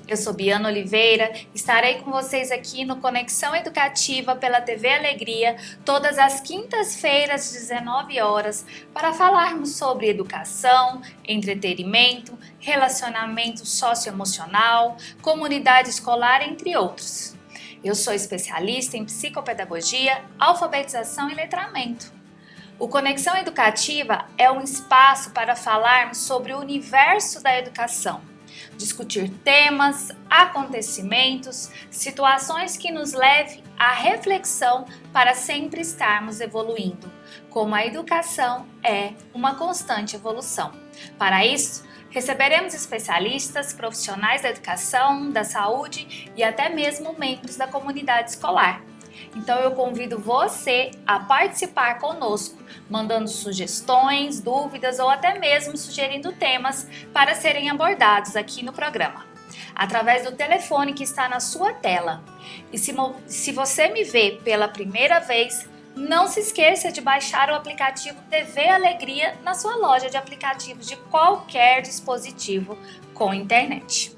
Eu sou Biana Oliveira, estarei com vocês aqui no Conexão Educativa pela TV Alegria, todas as quintas-feiras, às 19 horas, para falarmos sobre educação, entretenimento, relacionamento socioemocional, comunidade escolar, entre outros. Eu sou especialista em psicopedagogia, alfabetização e letramento. O Conexão Educativa é um espaço para falarmos sobre o universo da educação, discutir temas, acontecimentos, situações que nos levem à reflexão para sempre estarmos evoluindo, como a educação é uma constante evolução. Para isso, receberemos especialistas, profissionais da educação, da saúde e até mesmo membros da comunidade escolar. Então eu convido você a participar conosco, mandando sugestões, dúvidas ou até mesmo sugerindo temas para serem abordados aqui no programa, através do telefone que está na sua tela. E se você me vê pela primeira vez, não se esqueça de baixar o aplicativo TV Alegria na sua loja de aplicativos de qualquer dispositivo com internet.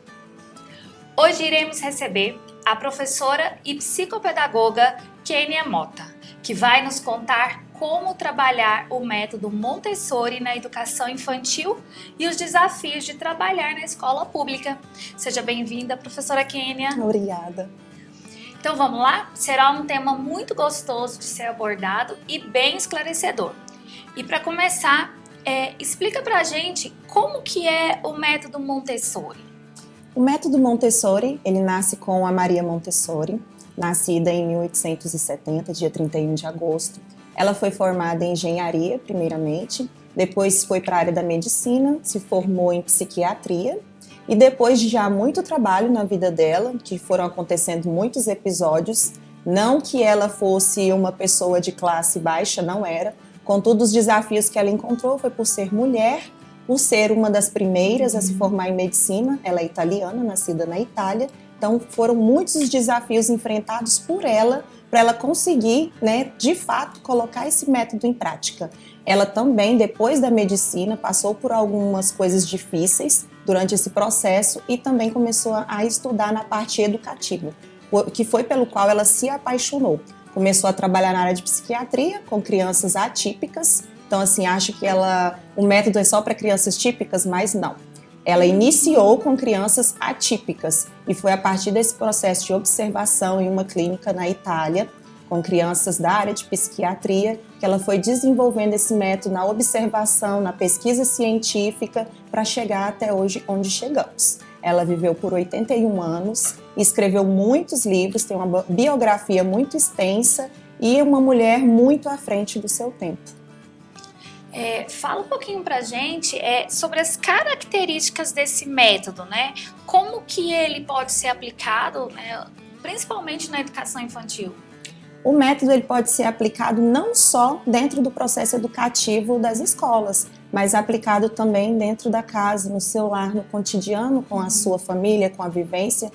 Hoje iremos receber a professora e psicopedagoga Kênia Mota, que vai nos contar como trabalhar o método Montessori na educação infantil e os desafios de trabalhar na escola pública. Seja bem-vinda, professora Kênia. Obrigada. Então vamos lá? Será um tema muito gostoso de ser abordado e bem esclarecedor. E para começar, explica pra gente como que é o método Montessori. O método Montessori, ele nasce com a Maria Montessori, nascida em 1870, dia 31 de agosto. Ela foi formada em engenharia, primeiramente, depois foi para a área da medicina, se formou em psiquiatria, e depois de já muito trabalho na vida dela, que foram acontecendo muitos episódios, não que ela fosse uma pessoa de classe baixa, não era, contudo os desafios que ela encontrou foi por ser mulher, por ser uma das primeiras a se formar em medicina. Ela é italiana, nascida na Itália, então foram muitos os desafios enfrentados por ela, para ela conseguir, de fato, colocar esse método em prática. Ela também, depois da medicina, passou por algumas coisas difíceis durante esse processo e também começou a estudar na parte educativa, que foi pelo qual ela se apaixonou. Começou a trabalhar na área de psiquiatria com crianças atípicas. Então, assim, acho que o método é só para crianças típicas, mas não. Ela iniciou com crianças atípicas e foi a partir desse processo de observação em uma clínica na Itália, com crianças da área de psiquiatria, que ela foi desenvolvendo esse método na observação, na pesquisa científica, para chegar até hoje onde chegamos. Ela viveu por 81 anos, escreveu muitos livros, tem uma biografia muito extensa e é uma mulher muito à frente do seu tempo. Fala um pouquinho pra gente sobre as características desse método, né? Como que ele pode ser aplicado, principalmente na educação infantil? O método ele pode ser aplicado não só dentro do processo educativo das escolas, mas aplicado também dentro da casa, no seu lar, no cotidiano, com a sua família, com a vivência,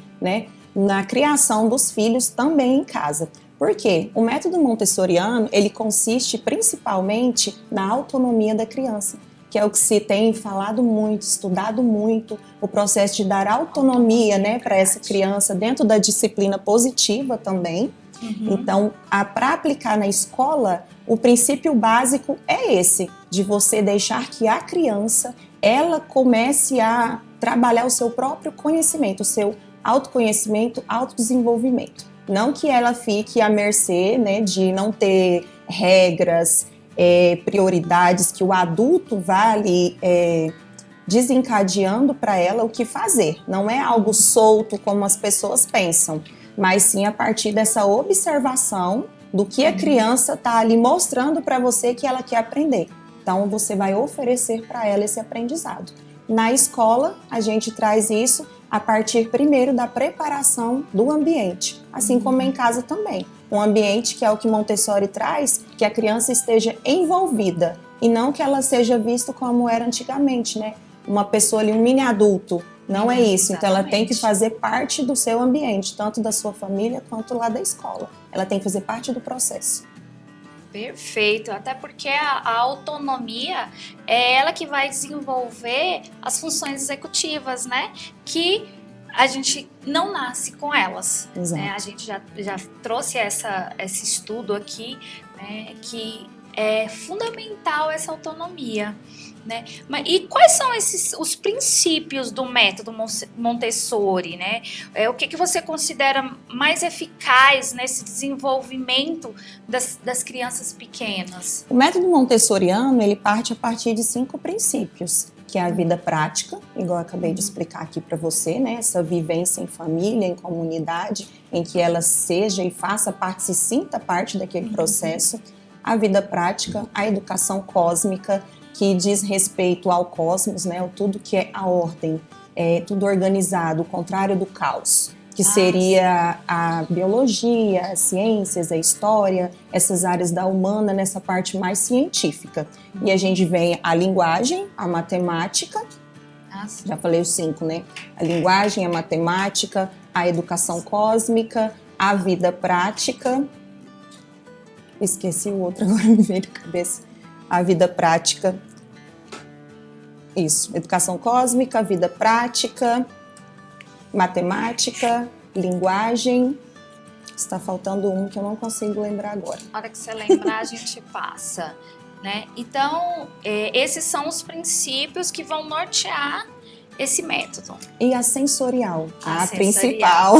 na criação dos filhos também em casa. Por quê? O método montessoriano, ele consiste principalmente na autonomia da criança, que é o que se tem falado muito, estudado muito, o processo de dar autonomia, para essa criança dentro da disciplina positiva também. Então, para aplicar na escola, o princípio básico é esse, de você deixar que a criança, ela comece a trabalhar o seu próprio conhecimento, o seu autoconhecimento, autodesenvolvimento. Não que ela fique à mercê, de não ter regras, prioridades, que o adulto vá ali desencadeando para ela o que fazer. Não é algo solto como as pessoas pensam, mas sim a partir dessa observação do que a criança está ali mostrando para você que ela quer aprender. Então você vai oferecer para ela esse aprendizado. Na escola, a gente traz isso a partir primeiro da preparação do ambiente, assim como em casa também. Um ambiente que é o que Montessori traz, que a criança esteja envolvida e não que ela seja vista como era antigamente, uma pessoa ali, um mini adulto. Não é isso. Então ela tem que fazer parte do seu ambiente, tanto da sua família quanto lá da escola. Ela tem que fazer parte do processo. Perfeito, até porque a autonomia é ela que vai desenvolver as funções executivas, que a gente não nasce com elas. Exato. Né? A gente já trouxe esse estudo aqui, né, que é fundamental essa autonomia. Né? E quais são os princípios do método Montessori? Né? O que você considera mais eficaz nesse desenvolvimento das crianças pequenas? O método montessoriano, ele parte a partir de 5 princípios, que é a vida prática, igual eu acabei de explicar aqui para você, né? Essa vivência em família, em comunidade, em que ela seja e faça parte, se sinta parte daquele processo. A vida prática, a educação cósmica, que diz respeito ao cosmos, né? Tudo que é a ordem, tudo organizado, o contrário do caos, que seria a biologia, as ciências, a história, essas áreas da humana nessa parte mais científica. E a gente vem a linguagem, a matemática, já falei os 5, né? A linguagem, a matemática, a educação cósmica, a vida prática, esqueci o outro, agora me veio de cabeça. A vida prática, isso, educação cósmica, vida prática, matemática, linguagem, está faltando um que eu não consigo lembrar agora. Na hora que você lembrar, a gente passa, né? Então, esses são os princípios que vão nortear esse método. E a sensorial, a sensorial. principal,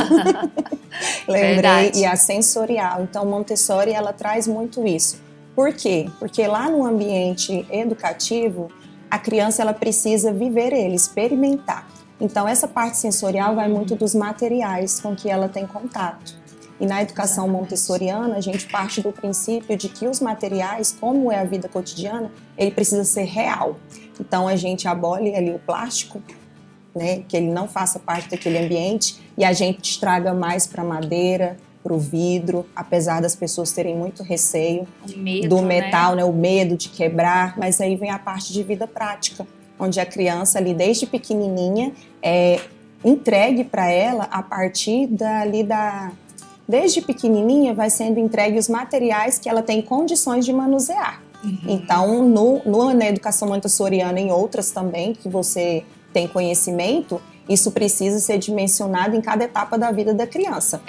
lembrei, Verdade. e a sensorial. Então, Montessori, ela traz muito isso. Por quê? Porque lá no ambiente educativo, a criança ela precisa viver ele, experimentar. Então, essa parte sensorial vai muito dos materiais com que ela tem contato. E na educação montessoriana, a gente parte do princípio de que os materiais, como é a vida cotidiana, ele precisa ser real. Então, a gente abole ali o plástico, né, que ele não faça parte daquele ambiente, e a gente traga mais para a madeira, para o vidro, apesar das pessoas terem muito receio do metal, né, o medo de quebrar, mas aí vem a parte de vida prática, onde a criança ali desde pequenininha entregue para ela a partir desde pequenininha vai sendo entregue os materiais que ela tem condições de manusear. Então, na educação montessoriana e em outras também que você tem conhecimento, isso precisa ser dimensionado em cada etapa da vida da criança.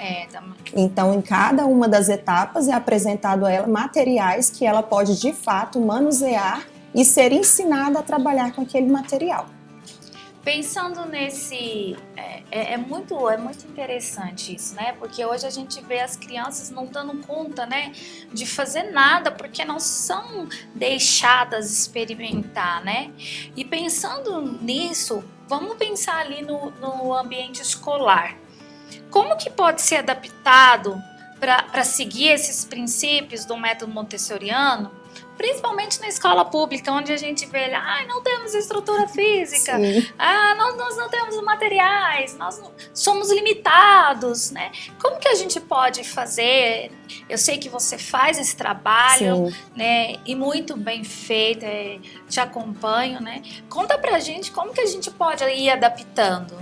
Então, em cada uma das etapas é apresentado a ela materiais que ela pode, de fato, manusear e ser ensinada a trabalhar com aquele material. Pensando nesse... É muito interessante isso, né? Porque hoje a gente vê as crianças não dando conta, né, de fazer nada, porque não são deixadas experimentar, né? E pensando nisso, vamos pensar ali no ambiente escolar. Como que pode ser adaptado para seguir esses princípios do método montessoriano, principalmente na escola pública, onde a gente vê, não temos estrutura física, nós não temos materiais, nós somos limitados, né? Como que a gente pode fazer? Eu sei que você faz esse trabalho, né? E muito bem feito, te acompanho, né? Conta pra gente como que a gente pode ir adaptando.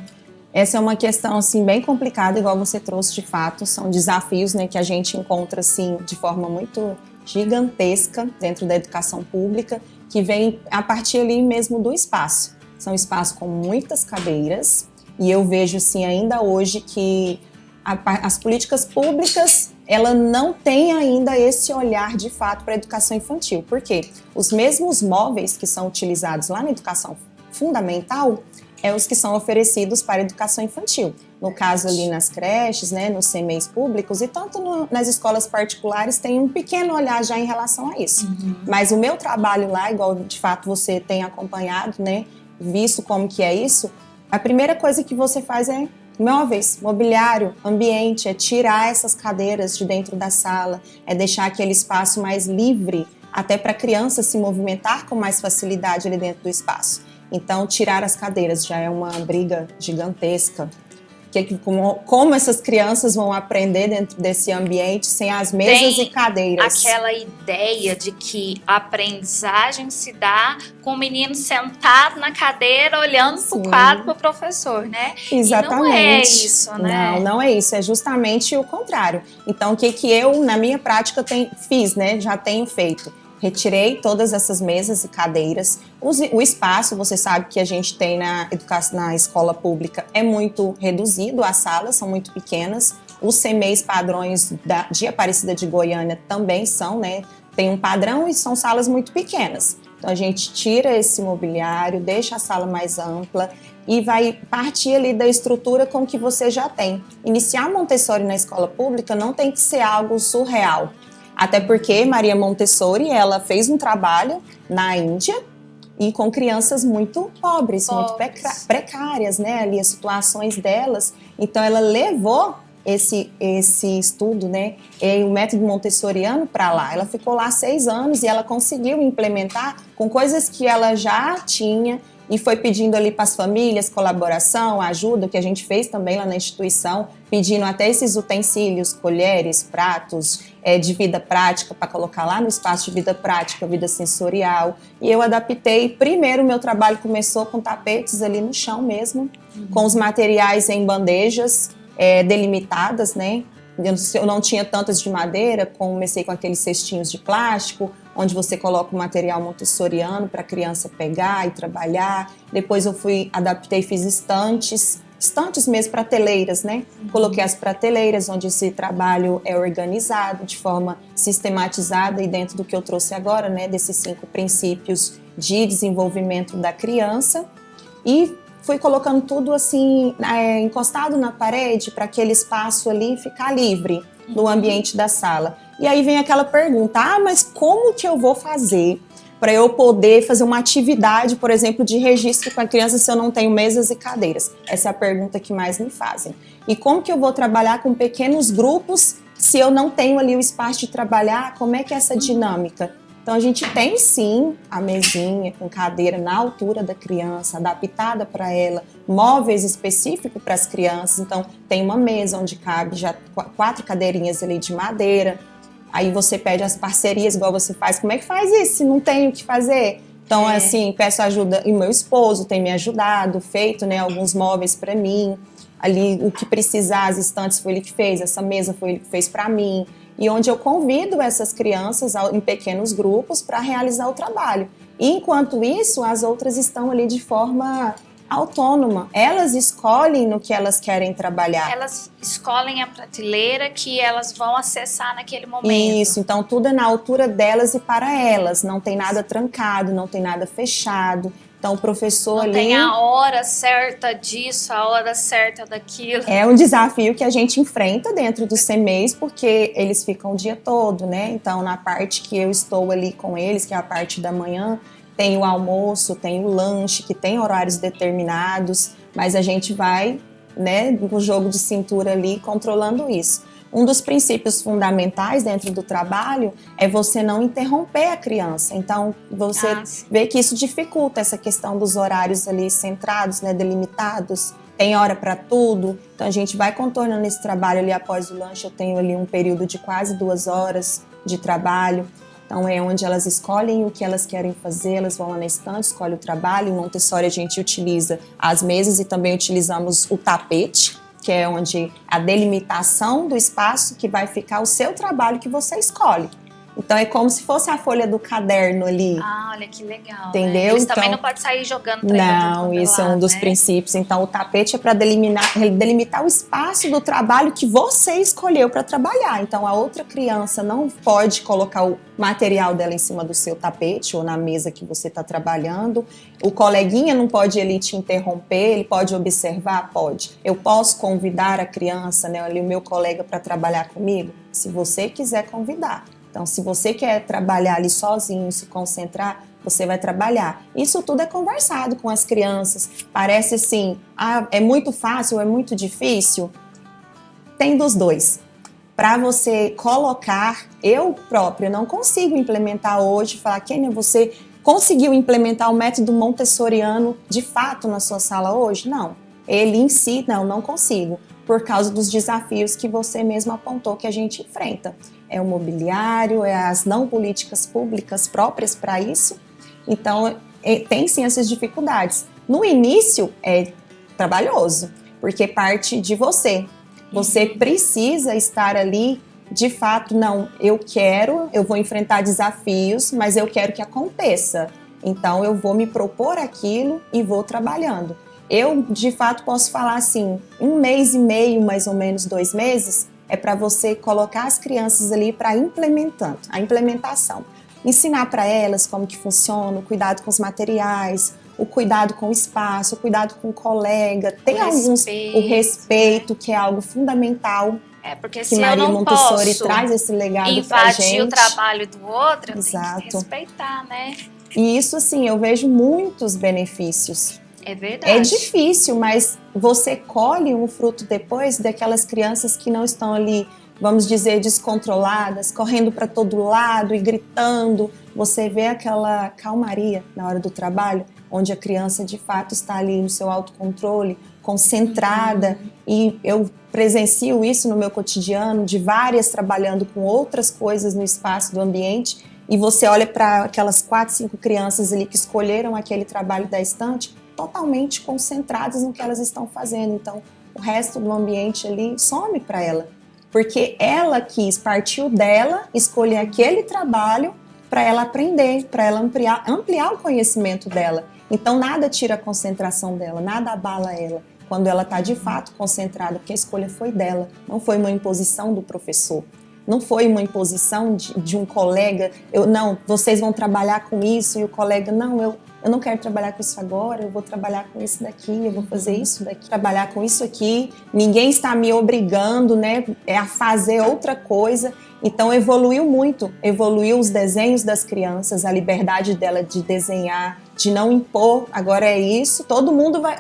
Essa é uma questão assim bem complicada, igual você trouxe de fato, são desafios, né, que a gente encontra assim de forma muito gigantesca dentro da educação pública, que vem a partir ali mesmo do espaço. São espaços com muitas cadeiras e eu vejo assim ainda hoje que as políticas públicas ela não tem ainda esse olhar de fato para a educação infantil. Por quê? Os mesmos móveis que são utilizados lá na educação fundamental os que são oferecidos para a educação infantil. No caso ali nas creches, né, nos CMEs públicos e tanto nas escolas particulares tem um pequeno olhar já em relação a isso. Mas o meu trabalho lá, igual de fato você tem acompanhado, né, visto como que é isso, a primeira coisa que você faz é móveis, mobiliário, ambiente, é tirar essas cadeiras de dentro da sala, é deixar aquele espaço mais livre, até para a criança se movimentar com mais facilidade ali dentro do espaço. Então, tirar as cadeiras já é uma briga gigantesca. Como essas crianças vão aprender dentro desse ambiente sem as mesas e cadeiras? Aquela ideia de que a aprendizagem se dá com o menino sentado na cadeira, olhando para o quadro para o professor, né? Exatamente. E não é isso, né? Não é isso. É justamente o contrário. Então, o que eu, na minha prática, fiz, né? Já tenho feito. retirei todas essas mesas e cadeiras. O espaço, você sabe que a gente tem na educação, na escola pública, é muito reduzido, as salas são muito pequenas. Os CMEs padrões de Aparecida de Goiânia também são, né? Tem um padrão e são salas muito pequenas. Então a gente tira esse mobiliário, deixa a sala mais ampla e vai partir ali da estrutura com que você já tem. Iniciar Montessori na escola pública não tem que ser algo surreal. Até porque Maria Montessori, ela fez um trabalho na Índia e com crianças muito pobres. Muito precárias, né? Ali as situações delas. Então ela levou esse estudo, né, o método montessoriano para lá. Ela ficou lá 6 anos e ela conseguiu implementar com coisas que ela já tinha e foi pedindo ali para as famílias colaboração, ajuda, que a gente fez também lá na instituição, pedindo até esses utensílios, colheres, pratos de vida prática para colocar lá no espaço de vida prática, vida sensorial. E eu adaptei. Primeiro, o meu trabalho começou com tapetes ali no chão mesmo, com os materiais em bandejas, delimitadas, né? Eu não tinha tantas de madeira, comecei com aqueles cestinhos de plástico, onde você coloca o material montessoriano para a criança pegar e trabalhar. Depois eu adaptei, fiz estantes mesmo, prateleiras, né? Coloquei as prateleiras, onde esse trabalho é organizado de forma sistematizada e dentro do que eu trouxe agora, né? Desses 5 princípios de desenvolvimento da criança. E fui colocando tudo assim, encostado na parede para aquele espaço ali ficar livre no ambiente da sala. E aí vem aquela pergunta, mas como que eu vou fazer para eu poder fazer uma atividade, por exemplo, de registro com a criança se eu não tenho mesas e cadeiras? Essa é a pergunta que mais me fazem. E como que eu vou trabalhar com pequenos grupos se eu não tenho ali o espaço de trabalhar? Como é que é essa dinâmica? Então a gente tem sim a mesinha com cadeira na altura da criança, adaptada para ela, móveis específicos para as crianças. Então tem uma mesa onde cabe já 4 cadeirinhas ali de madeira. Aí você pede as parcerias, igual você faz. Como é que faz isso se não tem o que fazer? Então assim, peço ajuda, e meu esposo tem me ajudado, feito, né, alguns móveis para mim. Ali o que precisar, as estantes foi ele que fez, essa mesa foi ele que fez para mim. E onde eu convido essas crianças em pequenos grupos para realizar o trabalho. E, enquanto isso, as outras estão ali de forma autônoma. Elas escolhem no que elas querem trabalhar. Elas escolhem a prateleira que elas vão acessar naquele momento. Isso, então tudo é na altura delas e para elas. Não tem nada trancado, não tem nada fechado. Então o professor ali... Não tem a hora certa disso, a hora certa daquilo. É um desafio que a gente enfrenta dentro dos CMEs, porque eles ficam o dia todo, né? Então na parte que eu estou ali com eles, que é a parte da manhã, tem o almoço, tem o lanche, que tem horários determinados, mas a gente vai, né, no jogo de cintura ali, controlando isso. Um dos princípios fundamentais dentro do trabalho é você não interromper a criança. Então, você vê que isso dificulta essa questão dos horários ali centrados, né, delimitados. Tem hora para tudo. Então, a gente vai contornando esse trabalho ali após o lanche. Eu tenho ali um período de quase 2 horas de trabalho. Então, é onde elas escolhem o que elas querem fazer, elas vão lá na estante, escolhem o trabalho. Em Montessori, a gente utiliza as mesas e também utilizamos o tapete, que é onde a delimitação do espaço que vai ficar o seu trabalho que você escolhe. Então é como se fosse a folha do caderno ali. Olha que legal. Entendeu? Né? Eles então, também não podem sair jogando Não, isso é um dos princípios. Então o tapete é para delimitar o espaço do trabalho que você escolheu para trabalhar. Então a outra criança não pode colocar o material dela em cima do seu tapete ou na mesa que você está trabalhando. O coleguinha não pode ele te interromper, ele pode observar? Pode. Eu posso convidar a criança, né, ali, o meu colega para trabalhar comigo? Se você quiser convidar. Então, se você quer trabalhar ali sozinho, se concentrar, você vai trabalhar. Isso tudo é conversado com as crianças. Parece assim, é muito fácil, é muito difícil? Tem dos dois. Para você colocar, eu própria não consigo implementar hoje, falar, Kênia, você conseguiu implementar o método montessoriano de fato na sua sala hoje? Não. Ele em si, não consigo. Por causa dos desafios que você mesmo apontou que a gente enfrenta. É o mobiliário, é as não políticas públicas próprias para isso. Então, tem sim essas dificuldades. No início, é trabalhoso, porque parte de você. Você precisa estar ali de fato, não, eu vou enfrentar desafios, mas eu quero que aconteça. Então, eu vou me propor aquilo e vou trabalhando. Eu, de fato, posso falar assim, 1 mês e meio, mais ou menos 2 meses, é para você colocar as crianças ali para a implementação. Ensinar para elas como que funciona, o cuidado com os materiais, o cuidado com o espaço, o cuidado com o colega. Tem o respeito, que é algo fundamental. Porque se se Maria eu não Montessori posso traz esse legado pra gente. invadir o trabalho do outro, eu Exato. tenho que respeitar, né? E isso, assim, eu vejo muitos benefícios. É verdade. É difícil, mas você colhe um fruto depois daquelas crianças que não estão ali, vamos dizer, descontroladas, correndo para todo lado e gritando. Você vê aquela calmaria na hora do trabalho, onde a criança de fato está ali no seu autocontrole, concentrada. E eu presencio isso no meu cotidiano, de várias trabalhando com outras coisas no espaço do ambiente. E você olha para aquelas 4, 5 crianças ali que escolheram aquele trabalho da estante, totalmente concentradas no que elas estão fazendo. Então, o resto do ambiente ali some para ela, porque ela partiu dela, escolher aquele trabalho para ela aprender, para ela ampliar o conhecimento dela. Então, nada tira a concentração dela, nada abala ela, quando ela está de fato concentrada, porque a escolha foi dela, não foi uma imposição do professor. Não foi uma imposição de um colega, não, vocês vão trabalhar com isso, e o colega, não, eu não quero trabalhar com isso agora, eu vou trabalhar com isso daqui, eu vou fazer isso daqui, trabalhar com isso aqui. Ninguém está me obrigando, né, a fazer outra coisa. Então evoluiu muito, evoluiu os desenhos das crianças, a liberdade dela de desenhar, de não impor, agora é isso, todo mundo vai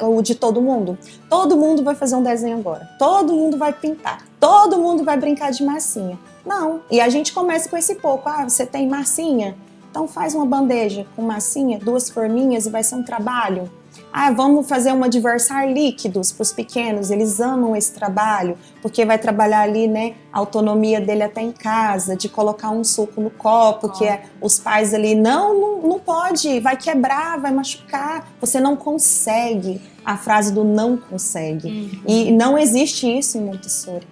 fazer um desenho agora, todo mundo vai pintar, todo mundo vai brincar de massinha. Não, e a gente começa com esse pouco, você tem massinha? Então faz uma bandeja com massinha, 2 forminhas e vai ser um trabalho. Vamos fazer um adversar líquidos para os pequenos, eles amam esse trabalho, porque vai trabalhar ali, né, a autonomia dele até em casa, de colocar um suco no copo, que os pais ali, não pode, vai quebrar, vai machucar, você não consegue, a frase do não consegue. E não existe isso em Montessori,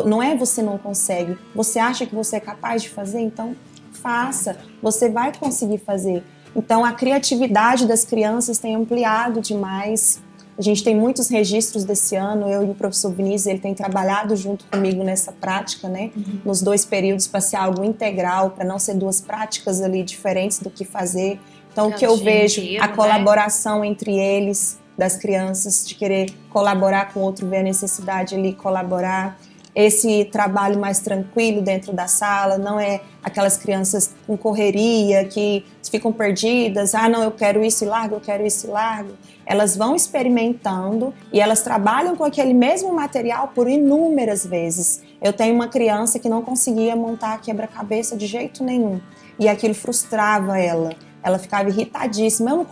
não é você não consegue, você acha que você é capaz de fazer, então faça, você vai conseguir fazer. Então, a criatividade das crianças tem ampliado demais. A gente tem muitos registros desse ano, eu e o professor Vinícius, ele tem trabalhado junto comigo nessa prática, né? Nos 2 períodos, para ser algo integral, para não ser 2 práticas ali diferentes do que fazer. Então, o que eu vejo, a colaboração entre eles, das crianças, de querer colaborar com o outro, ver a necessidade ali, colaborar. Esse trabalho mais tranquilo dentro da sala, não é aquelas crianças com correria que ficam perdidas, não, eu quero isso e largo, eu quero isso e largo. Elas vão experimentando e elas trabalham com aquele mesmo material por inúmeras vezes. Eu tenho uma criança que não conseguia montar quebra-cabeça de jeito nenhum e aquilo frustrava ela. Ela ficava irritadíssima, eu não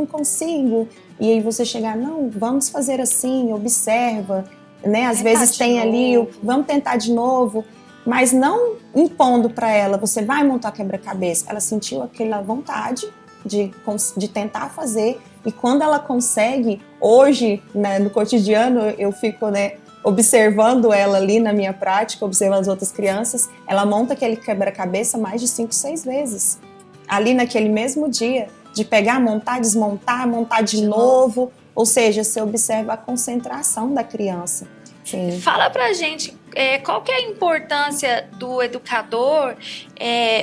consigo. E aí você chegar, não, vamos fazer assim, observa, né? Às vezes tem ali, vamos tentar de novo, mas não impondo para ela, você vai montar quebra-cabeça. Ela sentiu aquela vontade de tentar fazer, e quando ela consegue, hoje, né, no cotidiano, eu fico, né, observando ela ali na minha prática, observando as outras crianças, ela monta aquele quebra-cabeça mais de 5, 6 vezes, ali naquele mesmo dia, de pegar, montar, desmontar, montar de novo. Ou seja, você observa a concentração da criança. Sim. Fala pra gente, qual que é a importância do educador?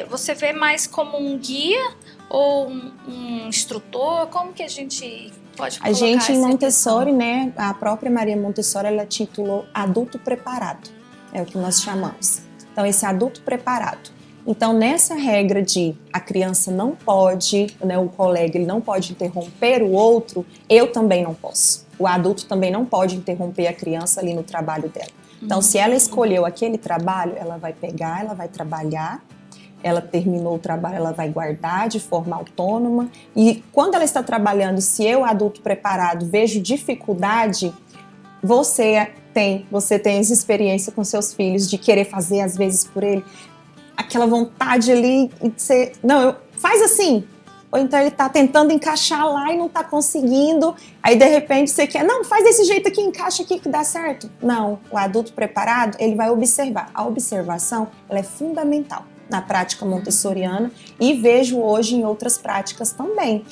Você vê mais como um guia ou um instrutor? Como que a gente pode colocar? A gente em Montessori, questão? né, a própria Maria Montessori, ela titulou adulto preparado, é o que nós chamamos. Então, esse adulto preparado. Então, nessa regra de a criança não pode, né, o colega ele não pode interromper o outro, eu também não posso. O adulto também não pode interromper a criança ali no trabalho dela. Então, se ela escolheu aquele trabalho, ela vai pegar, ela vai trabalhar, ela terminou o trabalho, ela vai guardar de forma autônoma. E quando ela está trabalhando, se eu, adulto preparado, vejo dificuldade, você tem essa experiência com seus filhos de querer fazer às vezes por ele, aquela vontade ali de ser, não, faz assim, Ou então ele está tentando encaixar lá e não está conseguindo. Aí de repente você quer, não, faz desse jeito aqui, encaixa aqui que dá certo. Não, o adulto preparado, ele vai observar. A observação, ela é fundamental na prática montessoriana e vejo hoje em outras práticas também,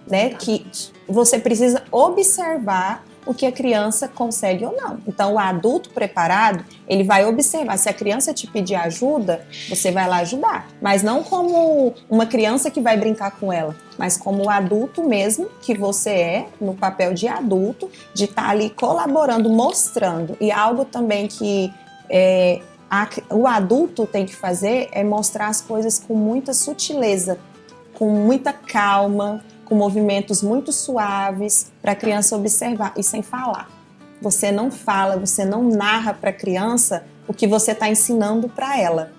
né? Que você precisa observar o que a criança consegue ou não. Então, o adulto preparado, ele vai observar. Se a criança te pedir ajuda, você vai lá ajudar. Mas não como uma criança que vai brincar com ela, mas como o adulto mesmo que você é, no papel de adulto, de estar ali colaborando, mostrando. E algo também que o adulto tem que fazer é mostrar as coisas com muita sutileza, com muita calma, com movimentos muito suaves para a criança observar e sem falar. Você não fala, você não narra para a criança o que você está ensinando para ela.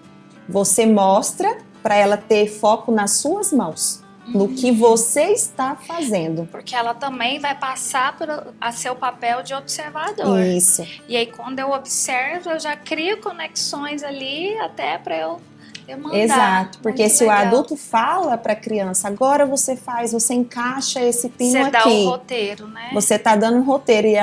Você mostra para ela ter foco nas suas mãos, no que você está fazendo. Porque ela também vai passar a seu papel de observador. Isso. E aí quando eu observo, eu já crio conexões ali até para eu mandar. Exato, porque muito se legal. o adulto fala para a criança, agora você faz, você encaixa esse pino Você aqui. dá o roteiro, né? Você tá dando um roteiro e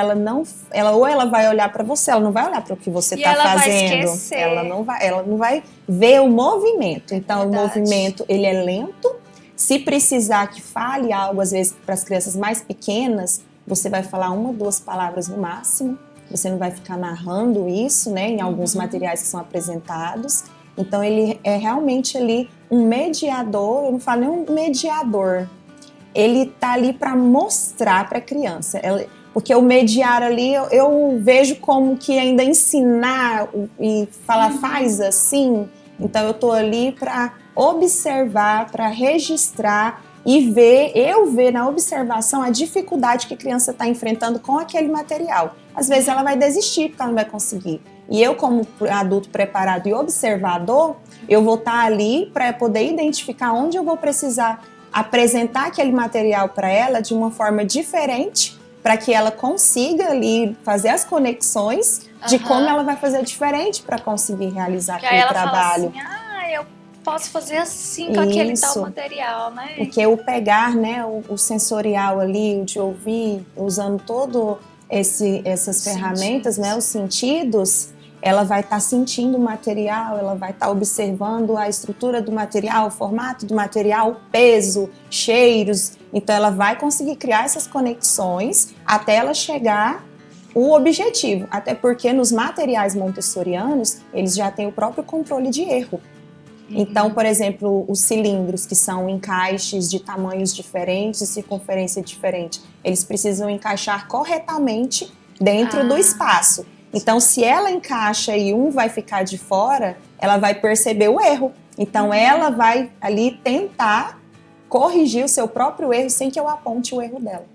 ou ela vai olhar para você, ela não vai olhar para o que você E tá ela fazendo. vai esquecer. Ela não vai ver o movimento. Então o verdade. movimento, ele é lento. Se precisar que fale algo, às vezes para as crianças mais pequenas, você vai falar 1 ou 2 palavras no máximo. Você não vai ficar narrando isso, né, em alguns materiais que são apresentados. Então ele é realmente ali um mediador, eu não falo nem um mediador, ele tá ali para mostrar para a criança, porque o mediar ali eu vejo como que ainda ensinar e falar faz assim, então eu tô ali para observar, para registrar e ver na observação a dificuldade que a criança está enfrentando com aquele material. Às vezes ela vai desistir porque ela não vai conseguir. E eu, como adulto preparado e observador, eu vou estar ali para poder identificar onde eu vou precisar apresentar aquele material para ela de uma forma diferente, para que ela consiga ali fazer as conexões de como ela vai fazer diferente para conseguir realizar aquele trabalho. Fala assim, eu posso fazer assim com aquele tal material, né? Porque o pegar, né, o sensorial ali, o de ouvir, usando todo essas ferramentas, né, os sentidos, ela vai estar sentindo o material, ela vai estar observando a estrutura do material, o formato do material, o peso, cheiros. Então ela vai conseguir criar essas conexões até ela chegar o objetivo. Até porque nos materiais montessorianos, eles já têm o próprio controle de erro. Então, por exemplo, os cilindros, que são encaixes de tamanhos diferentes, circunferência diferente, eles precisam encaixar corretamente dentro do espaço. Então, se ela encaixa e um vai ficar de fora, ela vai perceber o erro. Então, ela vai ali tentar corrigir o seu próprio erro sem que eu aponte o erro dela.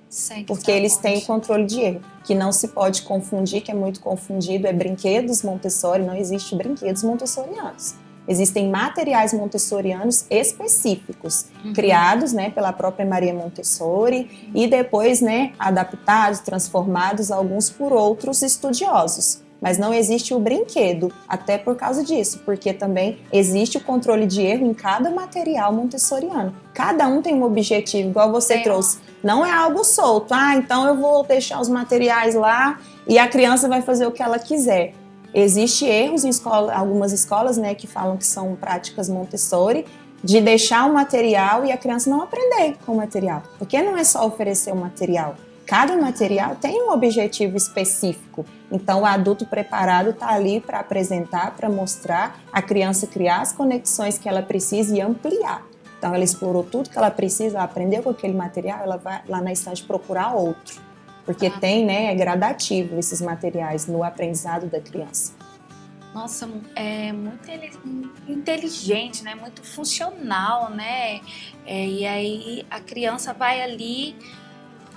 Porque eles têm o controle de erro, que não se pode confundir, que é muito confundido, é brinquedos Montessori, não existe brinquedos montessorianos. Existem materiais montessorianos específicos, criados, né, pela própria Maria Montessori e depois, né, adaptados, transformados, alguns por outros estudiosos. Mas não existe o brinquedo, até por causa disso, porque também existe o controle de erro em cada material montessoriano. Cada um tem um objetivo, igual você trouxe. Não é algo solto, então eu vou deixar os materiais lá e a criança vai fazer o que ela quiser. Existem erros em algumas escolas, né, que falam que são práticas Montessori, de deixar o material e a criança não aprender com o material. Porque não é só oferecer o material. Cada material tem um objetivo específico. Então, o adulto preparado está ali para apresentar, para mostrar, a criança criar as conexões que ela precisa e ampliar. Então, ela explorou tudo que ela precisa, ela aprendeu com aquele material, ela vai lá na estante procurar outro. Porque tem, né, é gradativo esses materiais no aprendizado da criança. Nossa, é muito inteligente, né? Muito funcional, né? E aí a criança vai ali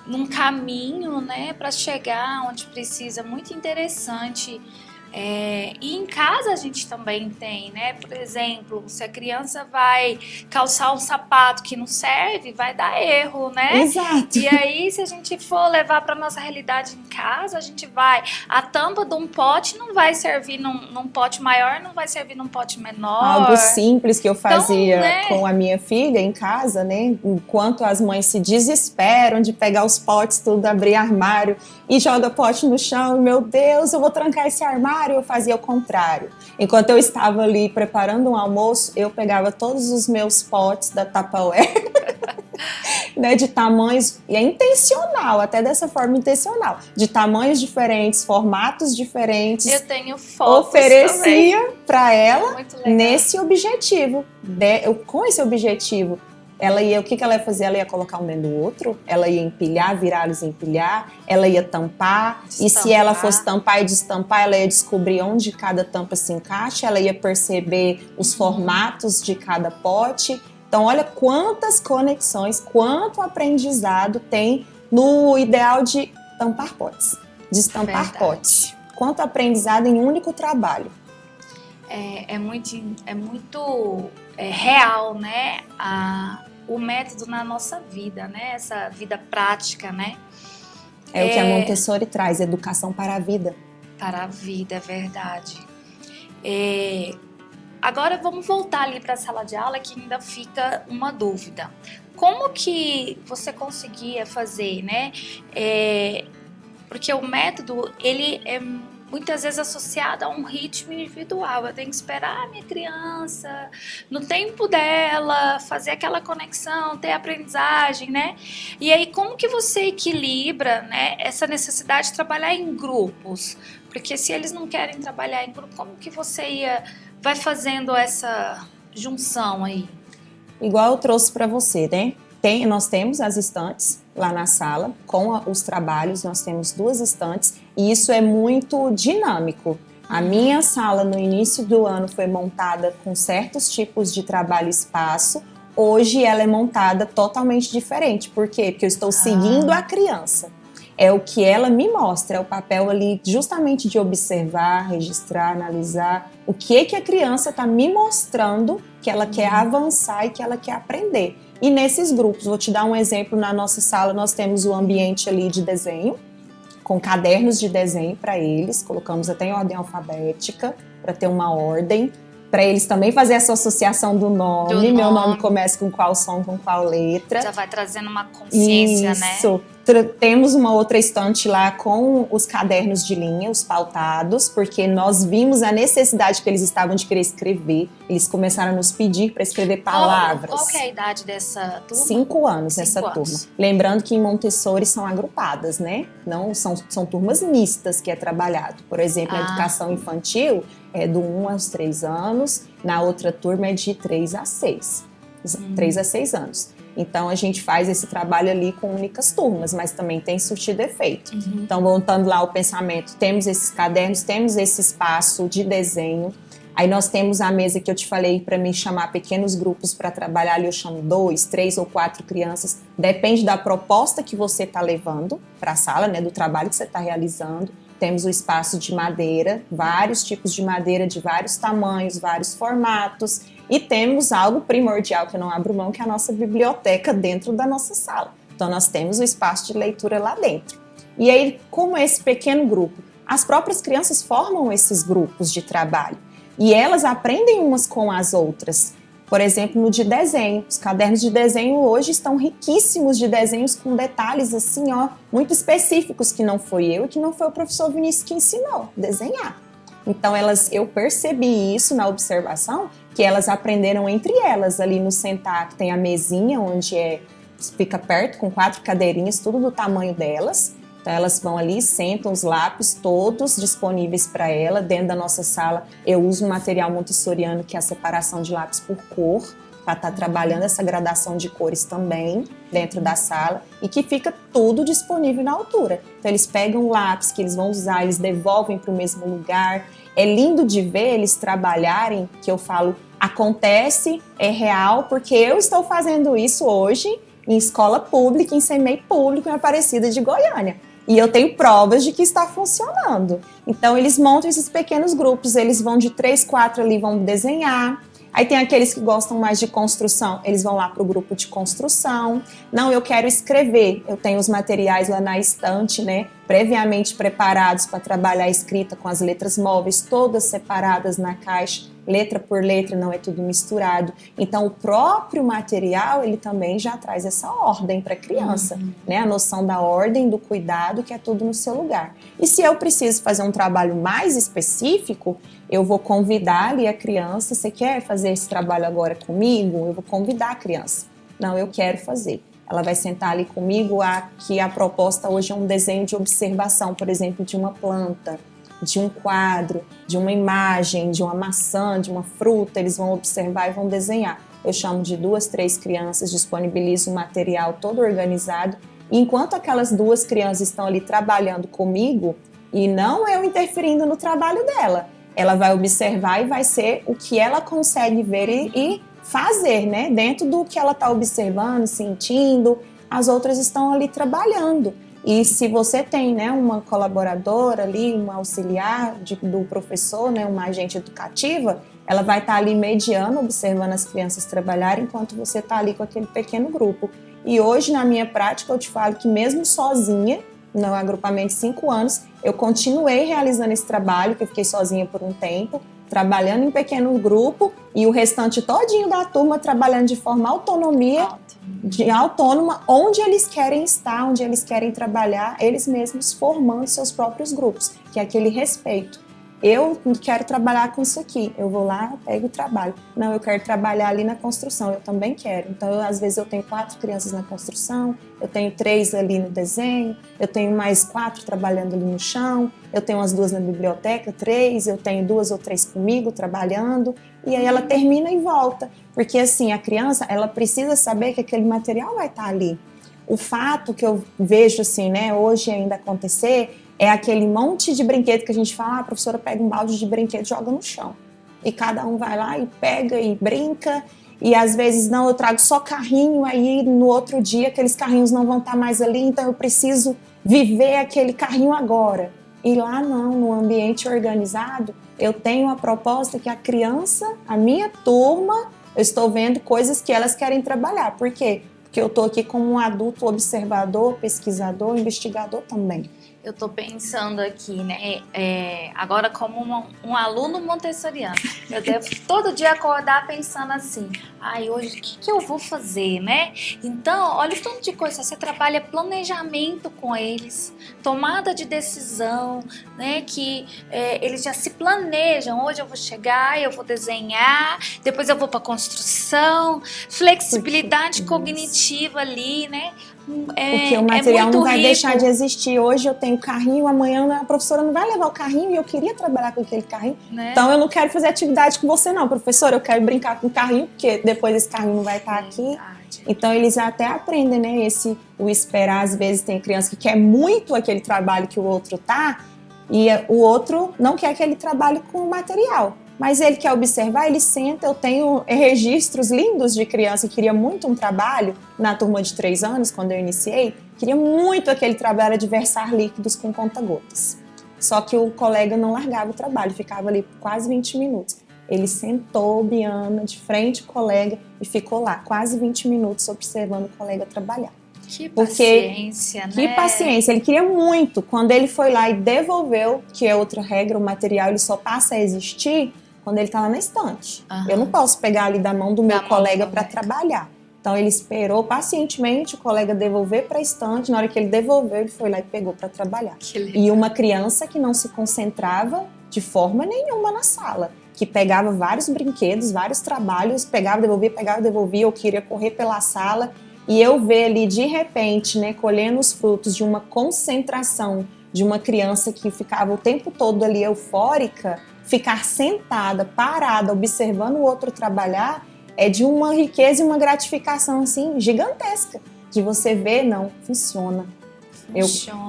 num caminho, né, para chegar onde precisa. Muito interessante E em casa a gente também tem, né? Por exemplo, se a criança vai calçar um sapato que não serve, vai dar erro, né? Exato. E aí, se a gente for levar para nossa realidade em casa, a gente vai... A tampa de um pote não vai servir num pote maior, não vai servir num pote menor. Algo simples que eu fazia Então, né? com a minha filha em casa, né? Enquanto as mães se desesperam de pegar os potes, tudo, abrir armário e joga pote no chão, meu Deus, eu vou trancar esse armário, eu fazia o contrário. Enquanto eu estava ali preparando um almoço, eu pegava todos os meus potes da Tupperware, né, de tamanhos, e é intencional, até dessa forma intencional, de tamanhos diferentes, formatos diferentes. Eu tenho fotos oferecia para ela muito legal. nesse objetivo, com esse objetivo. Ela ia, o que ela ia fazer? Ela ia colocar um dentro do outro, ela ia empilhar, virá-los empilhar, ela ia tampar, e se ela fosse tampar e destampar, ela ia descobrir onde cada tampa se encaixa, ela ia perceber os formatos de cada pote. Então, olha quantas conexões, quanto aprendizado tem no ideal de tampar potes, de estampar potes. Quanto aprendizado em um único trabalho. É muito real, né? O método na nossa vida, né? Essa vida prática, né? É o que a Montessori traz, educação para a vida. Para a vida, é verdade. Agora vamos voltar ali para a sala de aula, que ainda fica uma dúvida. Como que você conseguia fazer, né? Porque o método, ele é muitas vezes associado a um ritmo individual. Eu tenho que esperar a minha criança, no tempo dela, fazer aquela conexão, ter aprendizagem, né? E aí, como que você equilibra, né, essa necessidade de trabalhar em grupos? Porque se eles não querem trabalhar em grupo, como que você vai fazendo essa junção aí? Igual eu trouxe para você, né? Nós temos as estantes lá na sala, com os trabalhos, nós temos 2 estantes, e isso é muito dinâmico. A minha sala, no início do ano, foi montada com certos tipos de trabalho e espaço. Hoje, ela é montada totalmente diferente. Por quê? Porque eu estou seguindo a criança. É o que ela me mostra, é o papel ali justamente de observar, registrar, analisar o que a criança está me mostrando que ela quer avançar e que ela quer aprender. E nesses grupos, vou te dar um exemplo, na nossa sala nós temos o ambiente ali de desenho, com cadernos de desenho para eles, colocamos até em ordem alfabética, para ter uma ordem, para eles também fazer essa associação do nome. Meu nome começa com qual som, com qual letra. Já vai trazendo uma consciência, né? Isso. Temos uma outra estante lá com os cadernos de linha, os pautados, porque nós vimos a necessidade que eles estavam de querer escrever. Eles começaram a nos pedir para escrever palavras. Qual que é a idade dessa turma? 5 anos essa turma. Lembrando que em Montessori são agrupadas, né? Não são turmas mistas que é trabalhado. Por exemplo, a educação infantil é do 1 aos 3 anos, na outra turma é de 3 a 6. 3 a 6 anos. Então, a gente faz esse trabalho ali com únicas turmas, mas também tem surtido efeito. Então, voltando lá ao pensamento, temos esses cadernos, temos esse espaço de desenho. Aí nós temos a mesa que eu te falei para mim chamar pequenos grupos para trabalhar ali, eu chamo 2, 3 ou 4 crianças. Depende da proposta que você está levando para a sala, né, do trabalho que você está realizando. Temos o espaço de madeira, vários tipos de madeira de vários tamanhos, vários formatos. E temos algo primordial que eu não abro mão, que é a nossa biblioteca dentro da nossa sala. Então, nós temos o espaço de leitura lá dentro. E aí, como esse pequeno grupo, as próprias crianças formam esses grupos de trabalho. E elas aprendem umas com as outras. Por exemplo, no de desenho. Os cadernos de desenho hoje estão riquíssimos de desenhos com detalhes assim, ó, muito específicos, que não foi eu e que não foi o professor Vinícius que ensinou a desenhar. Então, eu percebi isso na observação, que elas aprenderam entre elas, ali no sentar, que tem a mesinha, onde fica perto, com 4 cadeirinhas, tudo do tamanho delas. Então, elas vão ali, sentam os lápis todos disponíveis para ela. Dentro da nossa sala, eu uso um material montessoriano, que é a separação de lápis por cor, para estar trabalhando essa gradação de cores também dentro da sala, e que fica tudo disponível na altura. Então, eles pegam o lápis que eles vão usar, eles devolvem para o mesmo lugar. É lindo de ver eles trabalharem, que eu falo, acontece, é real, porque eu estou fazendo isso hoje em escola pública, em CEMEI público, em Aparecida de Goiânia. E eu tenho provas de que está funcionando. Então, eles montam esses pequenos grupos, eles vão de 3, 4 ali, vão desenhar. Aí tem aqueles que gostam mais de construção, eles vão lá para o grupo de construção. Não, eu quero escrever, eu tenho os materiais lá na estante, né, previamente preparados para trabalhar a escrita com as letras móveis, todas separadas na caixa, letra por letra, não é tudo misturado. Então, o próprio material, ele também já traz essa ordem para a criança, né, a noção da ordem, do cuidado, que é tudo no seu lugar. E se eu preciso fazer um trabalho mais específico, eu vou convidar ali a criança, você quer fazer esse trabalho agora comigo? Eu vou convidar a criança. Não, eu quero fazer. Ela vai sentar ali comigo, que a proposta hoje é um desenho de observação, por exemplo, de uma planta, de um quadro, de uma imagem, de uma maçã, de uma fruta, eles vão observar e vão desenhar. Eu chamo de 2, 3 crianças, disponibilizo o material todo organizado, e enquanto aquelas 2 crianças estão ali trabalhando comigo, e não eu interferindo no trabalho dela, ela vai observar e vai ser o que ela consegue ver e fazer, né? Dentro do que ela está observando, sentindo, as outras estão ali trabalhando. E se você tem, né, uma colaboradora ali, uma auxiliar do professor, né, uma agente educativa, ela vai estar ali mediando, observando as crianças trabalharem enquanto você está ali com aquele pequeno grupo. E hoje, na minha prática, eu te falo que mesmo sozinha, no agrupamento de 5 anos, eu continuei realizando esse trabalho, que eu fiquei sozinha por um tempo, trabalhando em pequeno grupo e o restante todinho da turma trabalhando de forma autônoma, onde eles querem estar, onde eles querem trabalhar, eles mesmos formando seus próprios grupos, que é aquele respeito. Eu quero trabalhar com isso aqui, eu vou lá, pego e trabalho. Não, eu quero trabalhar ali na construção, eu também quero. Então, às vezes eu tenho 4 crianças na construção, eu tenho 3 ali no desenho, eu tenho mais 4 trabalhando ali no chão, eu tenho umas 2 na biblioteca, 3, eu tenho 2 ou 3 comigo trabalhando, e aí ela termina e volta. Porque assim, a criança, ela precisa saber que aquele material vai estar ali. O fato que eu vejo assim, né, hoje ainda acontecer, é aquele monte de brinquedo que a gente fala, a professora pega um balde de brinquedo e joga no chão. E cada um vai lá e pega e brinca, e às vezes não, eu trago só carrinho, aí no outro dia aqueles carrinhos não vão estar mais ali, então eu preciso viver aquele carrinho agora. E lá não, no ambiente organizado, eu tenho a proposta que a criança, a minha turma, eu estou vendo coisas que elas querem trabalhar. Por quê? Porque eu estou aqui como um adulto observador, pesquisador, investigador também. Eu tô pensando aqui, né, agora como um aluno montessoriano, eu devo todo dia acordar pensando assim, hoje o que eu vou fazer, né? Então, olha o tanto de coisa, você trabalha planejamento com eles, tomada de decisão, né, que eles já se planejam, hoje eu vou chegar, eu vou desenhar, depois eu vou para construção, flexibilidade cognitiva ali, né? Porque o material não vai deixar de existir. Hoje eu tenho carrinho, amanhã a professora não vai levar o carrinho e eu queria trabalhar com aquele carrinho. Né? Então eu não quero fazer atividade com você não, professora, eu quero brincar com o carrinho, porque depois esse carrinho não vai estar aqui. Então eles até aprendem, né, o esperar. Às vezes tem criança que quer muito aquele trabalho que o outro tá, e o outro não quer aquele trabalho com o material. Mas ele quer observar, ele senta. Eu tenho registros lindos de criança que queria muito um trabalho na turma de 3 anos, quando eu iniciei, queria muito aquele trabalho de versar líquidos com conta-gotas. Só que o colega não largava o trabalho, ficava ali por quase 20 minutos. Ele sentou, Biana, de frente ao colega e ficou lá quase 20 minutos observando o colega trabalhar. Que paciência, né? Que paciência, ele queria muito. Quando ele foi lá e devolveu, que é outra regra, o material ele só passa a existir quando ele está lá na estante. Eu não posso pegar ali da mão do meu colega para trabalhar. Então ele esperou pacientemente o colega devolver para a estante. Na hora que ele devolveu, ele foi lá e pegou para trabalhar. E uma criança que não se concentrava de forma nenhuma na sala, que pegava vários brinquedos, vários trabalhos, pegava, devolvia, ou queria correr pela sala. E eu ver ali de repente, né, colhendo os frutos de uma concentração de uma criança que ficava o tempo todo ali eufórica, ficar sentada, parada, observando o outro trabalhar, é de uma riqueza e uma gratificação assim gigantesca. De você ver, não, funciona.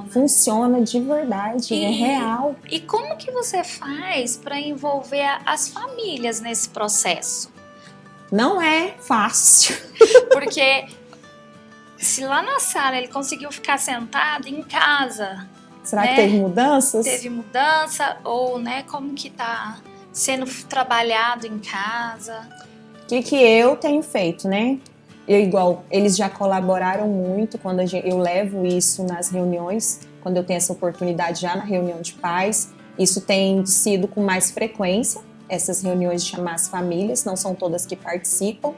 Funciona de verdade, é real. E como que você faz para envolver as famílias nesse processo? Não é fácil. Porque Se lá na sala ele conseguiu ficar sentado em casa, Será né? que teve mudanças? Teve mudança ou, né, como que tá sendo trabalhado em casa? O que eu tenho feito, né? Eles já colaboraram muito quando eu levo isso nas reuniões, quando eu tenho essa oportunidade já na reunião de pais. Isso tem sido com mais frequência, essas reuniões de chamar as famílias, não são todas que participam,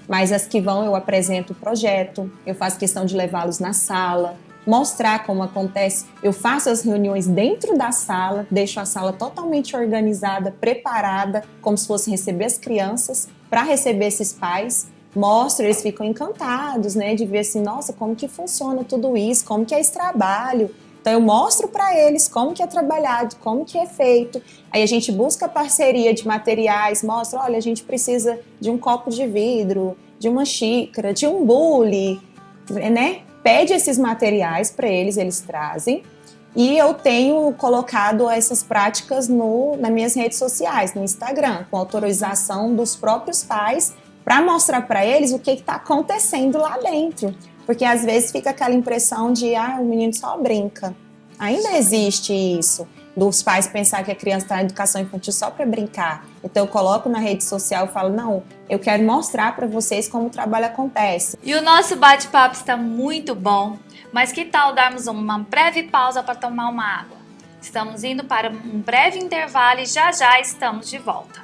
mas as que vão eu apresento o projeto, eu faço questão de levá-los na sala, mostrar como acontece. Eu faço as reuniões dentro da sala, deixo a sala totalmente organizada, preparada, como se fosse receber as crianças, para receber esses pais. Mostro, eles ficam encantados, né, de ver assim, nossa, como que funciona tudo isso, como que é esse trabalho. Então eu mostro para eles como que é trabalhado, como que é feito. Aí a gente busca parceria de materiais, mostra, olha, a gente precisa de um copo de vidro, de uma xícara, de um bule, né? Pede esses materiais para eles, eles trazem. E eu tenho colocado essas práticas nas minhas redes sociais, no Instagram, com autorização dos próprios pais, para mostrar para eles o que está acontecendo lá dentro. Porque às vezes fica aquela impressão de, o menino só brinca. Ainda existe isso, dos pais pensar que a criança está na educação infantil só para brincar. Então eu coloco na rede social e falo, não, eu quero mostrar para vocês como o trabalho acontece. E o nosso bate-papo está muito bom, mas que tal darmos uma breve pausa para tomar uma água? Estamos indo para um breve intervalo e já já estamos de volta.